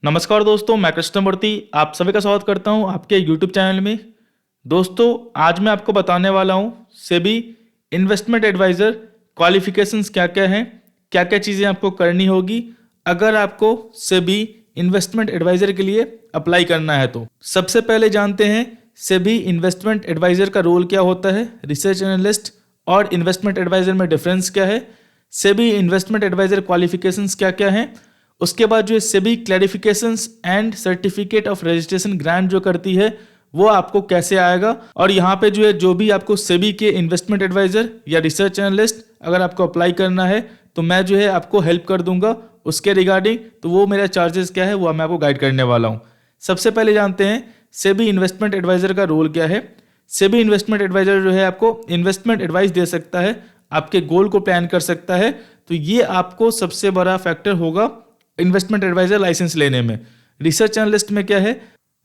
नमस्कार दोस्तों, मैं कृष्णमूर्ति आप सभी का स्वागत करता हूं आपके यूट्यूब चैनल में। दोस्तों, आज मैं आपको बताने वाला हूं सेबी इन्वेस्टमेंट एडवाइज़र क्वालिफिकेशंस क्या क्या हैं, क्या क्या चीज़ें आपको करनी होगी अगर आपको सेबी इन्वेस्टमेंट एडवाइज़र के लिए अप्लाई करना है। तो सबसे पहले जानते हैं सेबी इन्वेस्टमेंट एडवाइज़र का रोल क्या होता है, रिसर्च एनालिस्ट और इन्वेस्टमेंट एडवाइज़र में डिफरेंस क्या है, सेबी इन्वेस्टमेंट एडवाइज़र क्वालिफिकेशंस क्या क्या हैं। उसके बाद जो है SEBI clarifications and certificate of registration grant जो करती है वो आपको कैसे आएगा। और यहाँ पे जो है जो भी आपको सेबी के इन्वेस्टमेंट एडवाइज़र या रिसर्च एनालिस्ट अगर आपको अप्लाई करना है तो मैं जो है आपको हेल्प कर दूंगा उसके रिगार्डिंग। तो वो मेरा चार्जेस क्या है वो मैं आपको गाइड करने वाला हूँ। सबसे पहले जानते हैं सेबी इन्वेस्टमेंट एडवाइज़र का रोल क्या है। सेबी इन्वेस्टमेंट एडवाइज़र जो है आपको इन्वेस्टमेंट एडवाइस दे सकता है, आपके गोल को प्लान कर सकता है। तो ये आपको सबसे बड़ा फैक्टर होगा इन्वेस्टमेंट एडवाइजर लाइसेंस लेने में। रिसर्च एनालिस्ट में क्या है,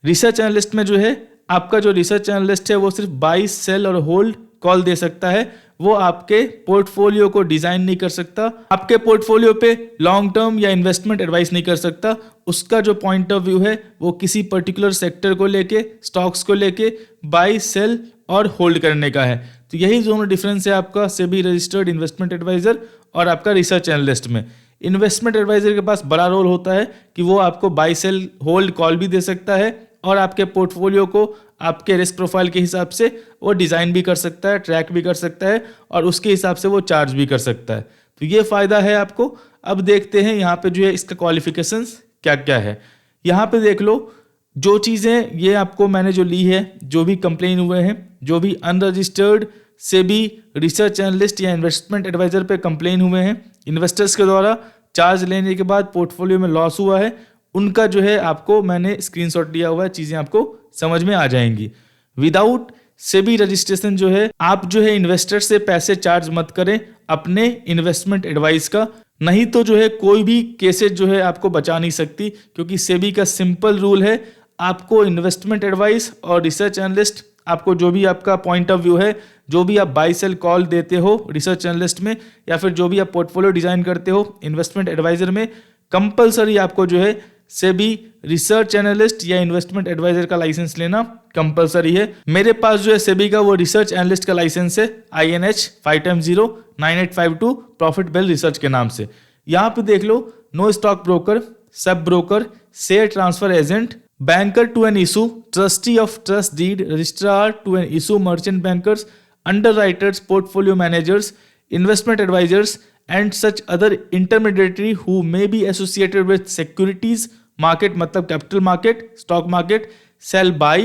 रिसर्च एनालिस्ट में जो है आपका जो रिसर्च एनालिस्ट है वो सिर्फ बाई, सेल और होल्ड कॉल दे सकता है। वो आपके पोर्टफोलियो को डिजाइन नहीं कर सकता, आपके पोर्टफोलियो पे लॉन्ग टर्म या इन्वेस्टमेंट एडवाइस नहीं कर सकता। उसका जो पॉइंट ऑफ व्यू है वो किसी पर्टिकुलर सेक्टर को लेके, स्टॉक्स को लेके बाई, सेल और होल्ड करने का है। तो यही दोनों डिफरेंस है आपका सेबी रजिस्टर्ड इन्वेस्टमेंट एडवाइजर और आपका रिसर्च एनालिस्ट में। इन्वेस्टमेंट एडवाइजर के पास बड़ा रोल होता है कि वो आपको बाई, सेल, होल्ड कॉल भी दे सकता है और आपके पोर्टफोलियो को आपके रिस्क प्रोफाइल के हिसाब से वो डिज़ाइन भी कर सकता है, ट्रैक भी कर सकता है और उसके हिसाब से वो चार्ज भी कर सकता है। तो ये फ़ायदा है आपको। अब देखते हैं यहाँ पे जो है इसका क्वालिफिकेशंस क्या क्या है। यहाँ पे देख लो जो चीज़ें ये आपको मैंने जो ली है, जो भी कंप्लेन हुए हैं, जो भी अनरजिस्टर्ड सेबी रिसर्च एनालिस्ट या इन्वेस्टमेंट एडवाइजर पे कंप्लेन हुए हैं, इन्वेस्टर्स के द्वारा चार्ज लेने के बाद पोर्टफोलियो में लॉस हुआ है, उनका जो है आपको मैंने स्क्रीनशॉट दिया हुआ है, चीज़ें आपको समझ में आ जाएंगी। विदाउट सेबी रजिस्ट्रेशन जो है आप जो है इन्वेस्टर से पैसे चार्ज मत करें अपने इन्वेस्टमेंट एडवाइस का, नहीं तो जो है कोई भी केसेज जो है आपको बचा नहीं सकती। क्योंकि सेबी का सिंपल रूल है, आपको इन्वेस्टमेंट एडवाइस और रिसर्च एनालिस्ट आपको जो भी आपका पॉइंट ऑफ व्यू है, जो भी आप बाई, सेल कॉल देते हो रिसर्च एनालिस्ट में या फिर जो भी आप पोर्टफोलियो डिजाइन करते हो इन्वेस्टमेंट एडवाइजर में, कंपलसरी आपको जो है सेबी रिसर्च एनालिस्ट या इन्वेस्टमेंट एडवाइजर का लाइसेंस लेना कंपलसरी है। मेरे पास जो है सेबी का वो रिसर्च एनालिस्ट का लाइसेंस है INH 5009852 प्रॉफिट बेल रिसर्च के नाम से। यहाँ पे देख लो, no stock broker, sub broker, share transfer agent, banker to an issue, trustee of trust deed, registrar to an issue, merchant bankers, underwriters, portfolio managers, investment advisors and such other intermediary who may be associated with securities market मतलब capital market, stock market, shall buy,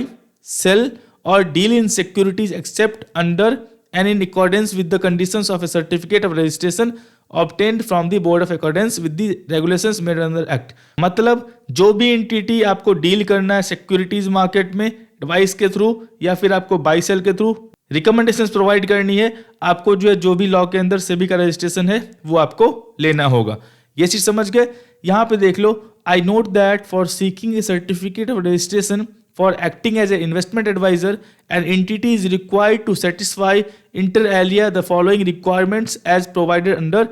sell or deal in securities except under and in accordance with the conditions of a certificate of registration obtained from the board of accordance with the regulations made under act। मतलब जो भी entity आपको deal करना है securities market में device के through या फिर आपको बाई, सेल के थ्रू रिकमेंडेशंस प्रोवाइड करनी है, आपको जो है जो भी लॉ के अंदर सेबी का रजिस्ट्रेशन है वो आपको लेना होगा। ये चीज समझ गए। यहाँ पे देख लो, I note that for seeking a certificate of registration for acting as an investment advisor, an entity is required to satisfy inter alia the following requirements as provided under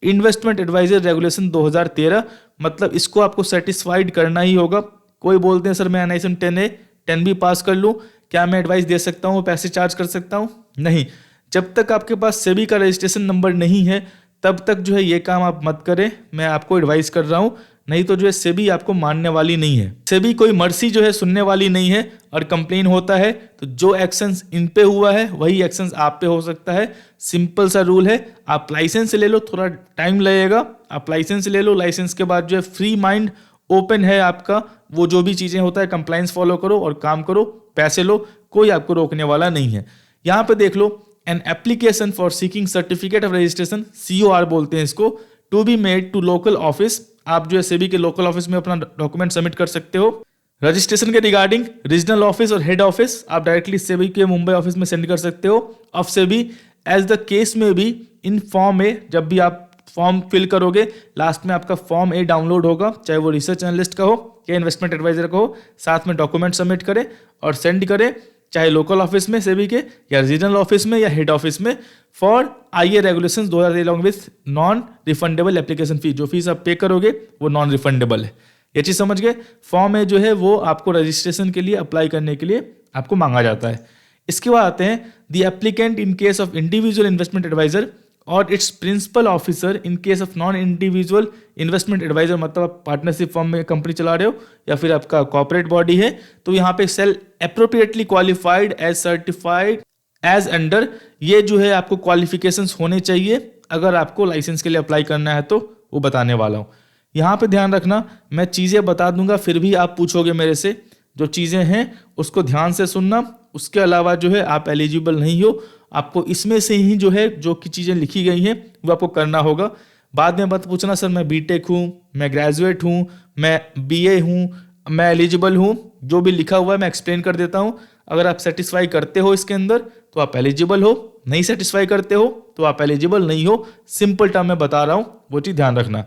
investment adviser regulation 2013। मतलब इसको आपको satisfied करना ही होगा। कोई बोलते हैं sir मैं NISM 10A 10B पास कर लूँ, क्या मैं एडवाइस दे सकता हूँ, पैसे चार्ज कर सकता हूँ? नहीं, जब तक आपके पास सेबी का रजिस्ट्रेशन नंबर नहीं है तब तक जो है ये काम आप मत करें। मैं आपको एडवाइस कर रहा हूँ, नहीं तो जो है सेबी आपको मानने वाली नहीं है। सेबी कोई मर्सी जो है सुनने वाली नहीं है। और कंप्लेन होता है तो जो एक्शंस इन पे हुआ है वही एक्शंस आप पे हो सकता है। सिंपल सा रूल है, आप लाइसेंस ले लो, थोड़ा टाइम लगेगा, आप लाइसेंस ले लो, लाइसेंस के बाद जो है फ्री माइंड ओपन है आपका, वो जो भी चीजें होता है कंप्लायंस फॉलो करो और काम करो, पैसे लो, कोई आपको रोकने वाला नहीं है। यहाँ पे देख लो, an application for seeking certificate of registration COR बोलते हैं इसको, to be made to local office. आप जो है सेबी के लोकल ऑफिस में अपना डॉक्यूमेंट सबमिट कर सकते हो। रजिस्ट्रेशन के रिगार्डिंग रीजनल ऑफिस और हेड ऑफिस आप डायरेक्टली सेबी के मुंबई ऑफिस में सेंड कर सकते हो। Of SEBI as the case में भी इन फॉर्म ए, जब भी आप फॉर्म फिल करोगे लास्ट में आपका फॉर्म ए डाउनलोड होगा, चाहे वो रिसर्च एनालिस्ट का हो या इन्वेस्टमेंट एडवाइजर का हो, साथ में डॉक्यूमेंट सबमिट करें और सेंड करें, चाहे लोकल ऑफिस में सेबी के या रीजनल ऑफिस में या हेड ऑफिस में, for IA regulations 2013 along with non refundable application fee. जो फीस आप पे करोगे वो नॉन रिफंडेबल है। ये चीज समझ गए। फॉर्म ए जो है वो आपको रजिस्ट्रेशन के लिए अप्लाई करने के लिए आपको मांगा जाता है। इसके बाद आते हैं the applicant in case of individual investment adviser और its principal officer in case of non individual investment adviser, मतलब आप पार्टनरशिप फॉर्म में कंपनी चला रहे हो या फिर आपका कॉर्पोरेट बॉडी है, तो यहाँ पे shall appropriately qualified as certified as under, ये जो है आपको क्वालिफिकेशंस होने चाहिए अगर आपको लाइसेंस के लिए अप्लाई करना है, तो वो बताने वाला हूँ। यहाँ पे ध्यान रखना, मैं चीज़ें बता दूंगा फिर भी आप पूछोगे मेरे से, जो चीज़ें हैं उसको ध्यान से सुनना। उसके अलावा जो है आप एलिजिबल नहीं हो, आपको इसमें से ही जो है जो की चीज़ें लिखी गई हैं वो आपको करना होगा। बाद में मत पूछना सर मैं बीटेक हूँ, मैं ग्रेजुएट हूँ, मैं बीए हूँ, मैं एलिजिबल हूँ। जो भी लिखा हुआ है मैं एक्सप्लेन कर देता हूँ। अगर आप सेटिस्फाई करते हो इसके अंदर तो आप एलिजिबल हो, नहीं सेटिस्फाई करते हो तो आप एलिजिबल नहीं हो। सिंपल टर्म में बता रहा हूँ, वो चीज़ ध्यान रखना।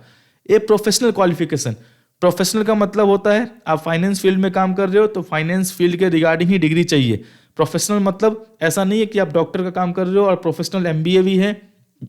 ए प्रोफेशनल क्वालिफिकेशन, प्रोफेशनल का मतलब होता है आप फाइनेंस फील्ड में काम कर रहे हो तो फाइनेंस फील्ड के रिगार्डिंग ही डिग्री चाहिए। प्रोफेशनल मतलब ऐसा नहीं है कि आप डॉक्टर का काम कर रहे हो और प्रोफेशनल एमबीए भी है,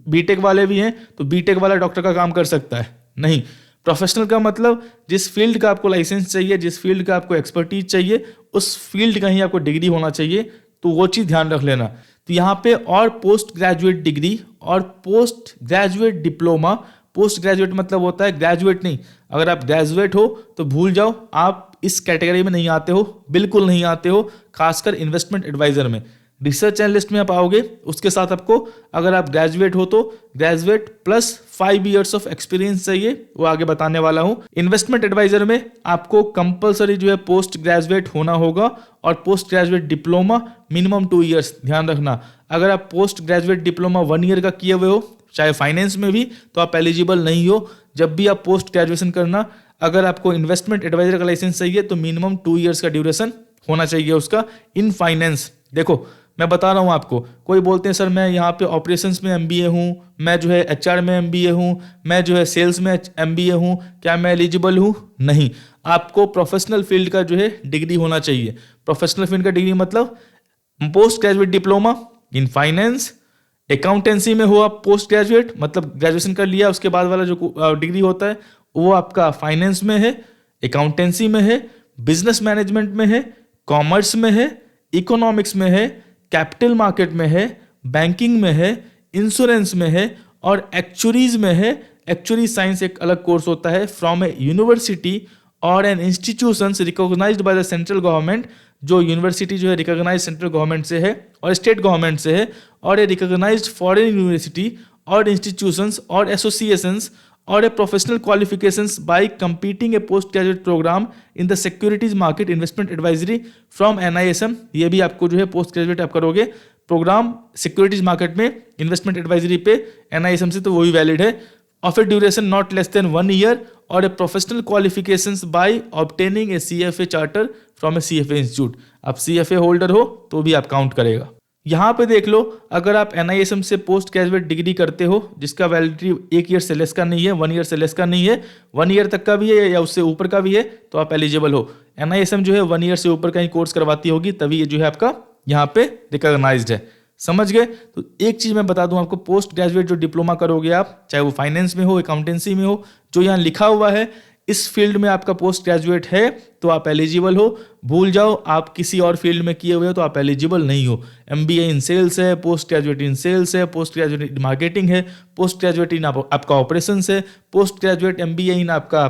बीटेक वाले भी हैं तो बीटेक वाला डॉक्टर का काम कर सकता है, नहीं। प्रोफेशनल का मतलब जिस फील्ड का आपको लाइसेंस चाहिए, जिस फील्ड का आपको एक्सपर्टीज चाहिए, उस फील्ड का ही आपको डिग्री होना चाहिए, तो वो चीज़ ध्यान रख लेना। तो यहाँ पे और पोस्ट ग्रेजुएट डिग्री और post graduate diploma, post graduate मतलब होता है ग्रेजुएट नहीं। अगर आप ग्रेजुएट हो तो भूल जाओ, आप इस कैटेगरी में नहीं आते हो, बिल्कुल नहीं आते हो, खासकर इन्वेस्टमेंट एडवाइजर में। रिसर्च एनालिस्ट में आप आओगे, उसके साथ आपको अगर आप ग्रेजुएट हो तो graduate plus 5 years of experience चाहिए, वो आगे बताने वाला हूँ। इन्वेस्टमेंट एडवाइजर में आपको कंपलसरी जो है पोस्ट ग्रेजुएट होना होगा और post graduate diploma minimum 2 years. ध्यान रखना, अगर आप पोस्ट ग्रेजुएट डिप्लोमा 1 ईयर का किए हुए हो चाहे फाइनेंस में भी, तो आप एलिजिबल नहीं हो। जब भी आप पोस्ट ग्रेजुएशन करना, अगर आपको इन्वेस्टमेंट एडवाइजर का लाइसेंस चाहिए तो मिनिमम 2 इयर्स का ड्यूरेशन होना चाहिए उसका इन फाइनेंस। देखो मैं बता रहा हूँ आपको, कोई बोलते हैं सर मैं यहाँ पे ऑपरेशंस में एमबीए हूँ, मैं जो है एचआर में एमबीए हूँ, मैं जो है सेल्स में एमबीए हूँ, क्या मैं एलिजिबल हूँ? नहीं, आपको प्रोफेशनल फील्ड का जो है डिग्री होना चाहिए। प्रोफेशनल फील्ड का डिग्री मतलब post graduate diploma in finance, accountancy में हो आप पोस्ट ग्रेजुएट, मतलब ग्रेजुएशन कर लिया उसके बाद वाला जो डिग्री होता है वो आपका फाइनेंस में है, अकाउंटेंसी में है, बिजनेस मैनेजमेंट में है, कॉमर्स में है, इकोनॉमिक्स में है, कैपिटल मार्केट में है, बैंकिंग में है, इंश्योरेंस में है और एक्चुरीज में है। एक्चुरी साइंस एक अलग कोर्स होता है फ्रॉम ए यूनिवर्सिटी और an institution recognised by the central government. जो यूनिवर्सिटी जो है रिकॉग्नाइज सेंट्रल गवर्नमेंट से है और स्टेट गवर्नमेंट से है, और ए रिकॉग्नाइज्ड फॉरेन यूनिवर्सिटी और इंस्टीट्यूशंस और एसोसिएशंस और a professional qualifications by competing a post graduate programme in the securities market investment advisory from NISM। ये भी आपको जो है पोस्ट ग्रेजुएट आप करोगे प्रोग्राम सिक्योरिटीज मार्केट में इन्वेस्टमेंट एडवाइजरी पे NISM से, तो वो भी वैलिड है। Of a duration not less than 1 year और a professional qualifications by obtaining a CFA charter from a CFA institute. आप CFA होल्डर हो तो भी आप काउंट करेगा। यहाँ पे देख लो, अगर आप NISM से पोस्ट ग्रेजुएट डिग्री करते हो जिसका वैलिडिटी 1 ईयर से लेस का नहीं है, 1 ईयर से लेस का नहीं है, 1 ईयर तक का भी है या उससे ऊपर का भी है, तो आप एलिजिबल हो। NISM जो है 1 ईयर से ऊपर का ही कोर्स करवाती होगी, तभी ये जो है आपका यहाँ पे रिकॉग्नाइज्ड है। समझ गए? तो एक चीज मैं बता दूं आपको, पोस्ट ग्रेजुएट जो डिप्लोमा करोगे आप, चाहे वो फाइनेंस में हो, अकाउंटेंसी में हो, जो यहाँ लिखा हुआ है इस फील्ड में आपका पोस्ट ग्रेजुएट है तो आप एलिजिबल हो। भूल जाओ आप किसी और फील्ड में किए हुए हो तो आप एलिजिबल नहीं हो। MBA इन सेल्स है, पोस्ट ग्रेजुएट इन सेल्स है, पोस्ट ग्रेजुएट इन मार्केटिंग है, पोस्ट ग्रेजुएट इन आपका ऑपरेशंस है, पोस्ट ग्रेजुएट MBA इन आपका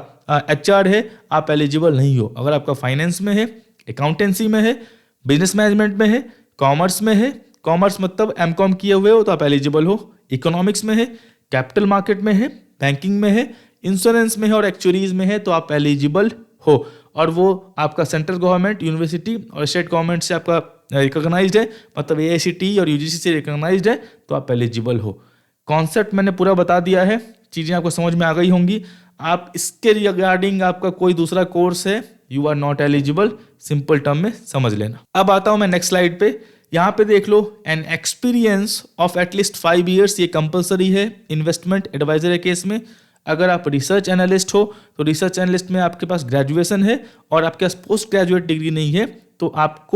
HR है, आप एलिजिबल नहीं हो। अगर आपका फाइनेंस में है, अकाउंटेंसी में है, बिजनेस मैनेजमेंट में है, कॉमर्स में है, कॉमर्स मतलब MCOM किए हुए हो तो आप एलिजिबल हो, इकोनॉमिक्स में है, कैपिटल मार्केट में है, बैंकिंग में है, इंश्योरेंस में है और एक्चुरीज में है तो आप एलिजिबल हो। और वो आपका सेंट्रल गवर्नमेंट, यूनिवर्सिटी और स्टेट गवर्नमेंट से आपका रिकॉग्नाइज्ड है, मतलब AICTE और UGC से रिकॉग्नाइज्ड है तो आप एलिजिबल हो। कॉन्सेप्ट मैंने पूरा बता दिया है, चीज़ें आपको समझ में आ गई होंगी। आप इसके रिगार्डिंग आपका कोई दूसरा कोर्स है, you are not eligible, simple term में समझ लेना। अब आता हूँ मैं नेक्स्ट स्लाइड पे। यहाँ पे देख लो, an experience of at least 5 years, ये कंपलसरी है इन्वेस्टमेंट एडवाइजर के केस में। अगर आप रिसर्च एनालिस्ट हो तो रिसर्च एनालिस्ट में आपके पास ग्रेजुएशन है और आपके पास पोस्ट ग्रेजुएट डिग्री नहीं है तो आप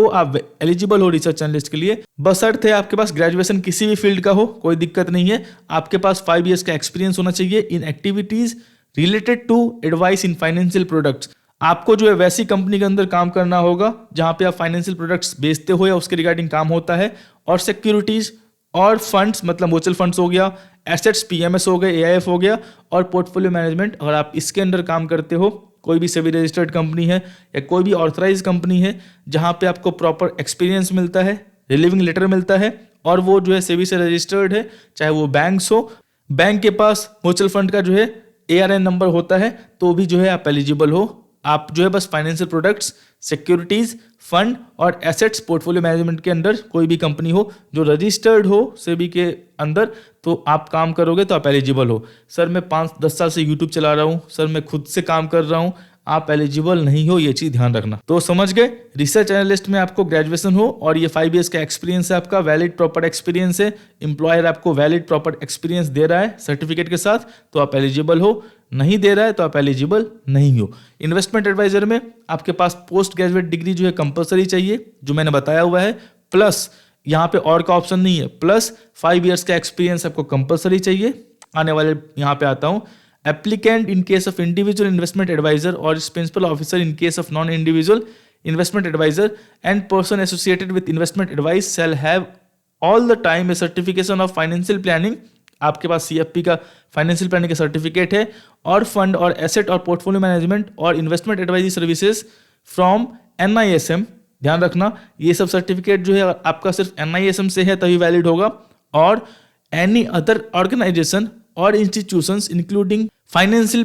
एलिजिबल हो रिसर्च एनालिस्ट के लिए। बशर्ते आपके पास ग्रेजुएशन किसी भी फील्ड का हो, कोई दिक्कत नहीं है। आपके पास 5 इयर्स का एक्सपीरियंस होना चाहिए in activities related to advice in financial products. आपको जो है वैसी कंपनी के अंदर काम करना होगा जहां पे आप फाइनेंशियल प्रोडक्ट्स बेचते हो या उसके रिगार्डिंग काम होता है, और सिक्योरिटीज और फंड्स मतलब म्यूचुअल फंड्स हो गया, एसेट्स पीएमएस हो गए, एआईएफ हो गया, और पोर्टफोलियो मैनेजमेंट अगर आप इसके अंदर काम करते हो, कोई भी सेबी रजिस्टर्ड कंपनी है या कोई भी ऑथराइज कंपनी है जहां पे आपको प्रॉपर एक्सपीरियंस मिलता है, रिलीविंग लेटर मिलता है, और वो जो है सेबी से रजिस्टर्ड है, चाहे वो बैंक्स हो, बैंक के पास म्यूचुअल फंड का जो है ARN नंबर होता है, तो भी जो है आप एलिजिबल हो। आप जो है बस फाइनेंशियल प्रोडक्ट्स, सिक्योरिटीज, फंड और एसेट्स पोर्टफोलियो मैनेजमेंट के अंदर कोई भी कंपनी हो जो रजिस्टर्ड हो सेबी के अंदर, तो आप काम करोगे तो आप एलिजिबल हो। सर मैं 5-10 साल से यूट्यूब चला रहा हूँ, सर मैं खुद से काम कर रहा हूँ, आप एलिजिबल नहीं हो, ये चीज ध्यान रखना। तो समझ गए, रिसर्च एनालिस्ट में आपको ग्रेजुएशन हो और ये 5 इयर्स का एक्सपीरियंस है, आपका वैलिड प्रॉपर एक्सपीरियंस है, एम्प्लॉयर आपको वैलिड प्रॉपर एक्सपीरियंस दे रहा है सर्टिफिकेट के साथ, तो आप एलिजिबल हो। नहीं दे रहा है तो आप एलिजिबल नहीं हो। इन्वेस्टमेंट एडवाइजर में आपके पास पोस्ट ग्रेजुएट डिग्री जो है कंपलसरी चाहिए, जो मैंने बताया हुआ है, प्लस यहाँ पे और का ऑप्शन नहीं है, प्लस 5 इयर्स का एक्सपीरियंस आपको कंपलसरी चाहिए। आने वाले यहाँ पे आता हूँ, applicant in case of individual investment advisor or its principal officer in case of non-individual investment advisor and person associated with investment advice shall have all the time a certification of financial planning। आपके पास CFP का financial planning का certificate है, और fund और asset और portfolio management और investment advisory services from NISM। ध्यान रखना, ये सब सर्टिफिकेट जो है आपका सिर्फ NISM से है तभी वैलिड होगा, और एनी अदर ऑर्गेनाइजेशन और institutions including financial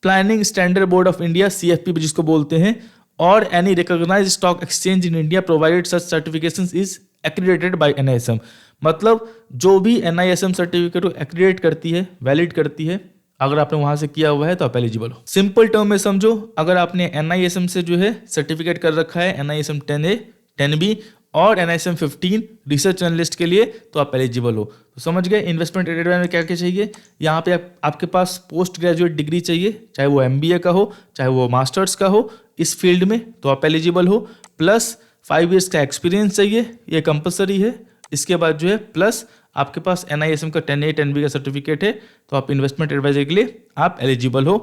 planning standard board of India CFP जिसको बोलते हैं, और any recognised stock exchange in India provided such certifications is accredited by NISM। मतलब जो भी NISM सर्टिफिकेट को एक्रीडेट करती है, वैलिड करती है, अगर आपने वहां से किया हुआ है तो आप एलिजिबल हो। सिंपल टर्म में समझो, अगर आपने NISM से जो है सर्टिफिकेट कर रखा है, NISM 10A, 10B और NISM 15 रिसर्च एनालिस्ट के लिए, तो आप एलिजिबल हो। तो समझ गए इन्वेस्टमेंट एडवाइजर में क्या क्या चाहिए। यहाँ पे आपके पास पोस्ट ग्रेजुएट डिग्री चाहिए, चाहे वो MBA का हो, चाहे वो मास्टर्स का हो, इस फील्ड में तो आप एलिजिबल हो। प्लस 5 इयर्स का एक्सपीरियंस चाहिए, ये कंपलसरी है। इसके बाद जो है प्लस आपके पास NISM का 10A 10B का सर्टिफिकेट है, तो आप इन्वेस्टमेंट एडवाइजर के लिए आप एलिजिबल हो।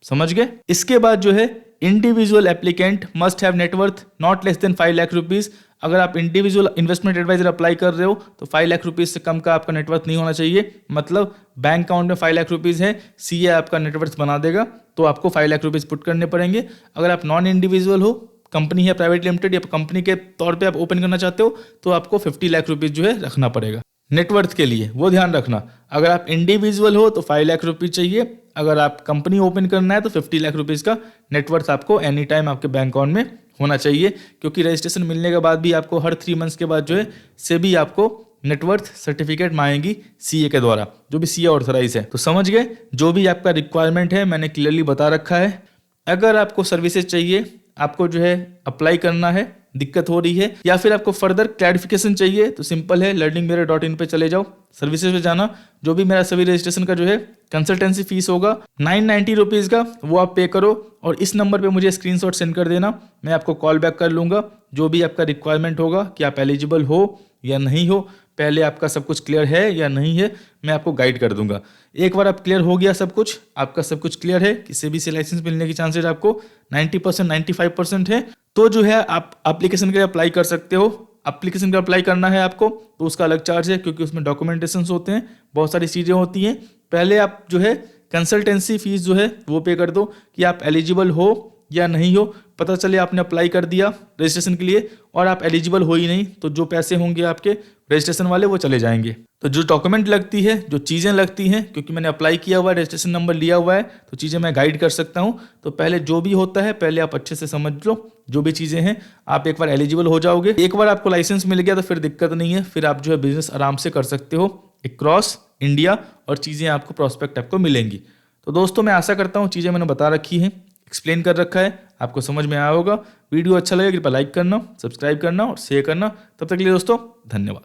समझ गए। इसके बाद जो है individual applicant must have net worth not less then 5 lakh rupees. अगर आप इंडिविजुअल इन्वेस्टमेंट एडवाइजर अप्लाई कर रहे हो तो 5 लाख रुपीज से कम का आपका नेटवर्थ नहीं होना चाहिए। मतलब बैंक अकाउंट में 5 लाख रुपीज है, CA आपका नेटवर्थ बना देगा, तो आपको 5 लाख रुपीज पुट करने पड़ेंगे। अगर आप नॉन इंडिविजुअल हो, कंपनी है प्राइवेट लिमिटेड या कंपनी के तौर पे आप ओपन करना चाहते हो, तो आपको 50 लाख रुपीज जो है रखना पड़ेगा नेटवर्थ के लिए, वो ध्यान रखना। अगर आप इंडिविजुअल हो तो 5 लाख रुपीज चाहिए, अगर आप कंपनी ओपन करना है तो 50 लाख रुपीज का नेटवर्थ आपको एनी टाइम आपके बैंक अकाउंट में होना चाहिए, क्योंकि रजिस्ट्रेशन मिलने के बाद भी आपको हर 3 मंथ्स के बाद जो है सेबी आपको नेटवर्थ सर्टिफिकेट मांगेगी CA के द्वारा, जो भी CA ऑथराइज है। तो समझ गए, जो भी आपका रिक्वायरमेंट है मैंने क्लियरली बता रखा है। अगर आपको सर्विसेज चाहिए, आपको जो है अप्लाई करना है, दिक्कत हो रही है, या फिर आपको फर्दर क्लैरिफिकेशन चाहिए, तो सिंपल है, learningmirror.in पे चले जाओ, सर्विसेज पे जाना। जो भी मेरा सभी रजिस्ट्रेशन का जो है कंसल्टेंसी फीस होगा 990 रुपीज का, वो आप पे करो और इस नंबर पे मुझे स्क्रीनशॉट सेंड कर देना, मैं आपको कॉल बैक कर लूंगा। जो भी आपका रिक्वायरमेंट होगा कि आप एलिजिबल हो या नहीं हो, पहले आपका सब कुछ क्लियर है या नहीं है, मैं आपको गाइड कर दूंगा। एक बार आप क्लियर हो गया सब कुछ, आपका सब कुछ क्लियर है, किसी भी से लाइसेंस मिलने की चांसेस आपको 90% 95% है, तो जो है आप एप्लीकेशन के लिए अप्लाई कर सकते हो। एप्लीकेशन का अप्लाई करना है आपको तो उसका अलग चार्ज है, क्योंकि उसमें डॉक्यूमेंटेशन होते हैं, बहुत सारी चीज़ें होती हैं। पहले आप जो है कंसल्टेंसी फीस जो है वो पे कर दो कि आप एलिजिबल हो या नहीं हो। पता चले आपने अप्लाई कर दिया रजिस्ट्रेशन के लिए और आप एलिजिबल हो ही नहीं, तो जो पैसे होंगे आपके रजिस्ट्रेशन वाले वो चले जाएंगे। तो जो डॉक्यूमेंट लगती है, जो चीज़ें लगती हैं, क्योंकि मैंने अप्लाई किया हुआ है, रजिस्ट्रेशन नंबर लिया हुआ है, तो चीज़ें मैं गाइड कर सकता हूँ। तो पहले जो भी होता है पहले आप अच्छे से समझ लो, जो भी चीज़ें हैं, आप एक बार एलिजिबल हो जाओगे। एक बार आपको लाइसेंस मिल गया तो फिर दिक्कत नहीं है, फिर आप जो है बिजनेस आराम से कर सकते हो अक्रॉस इंडिया, और चीज़ें आपको प्रॉस्पेक्ट आपको मिलेंगी। तो दोस्तों मैं आशा करता हूँ चीज़ें मैंने बता रखी हैं, एक्सप्लेन कर रखा है, आपको समझ में आया होगा। वीडियो अच्छा लगे कृपया लाइक करना, सब्सक्राइब करना और शेयर करना। तब तक के लिए दोस्तों धन्यवाद।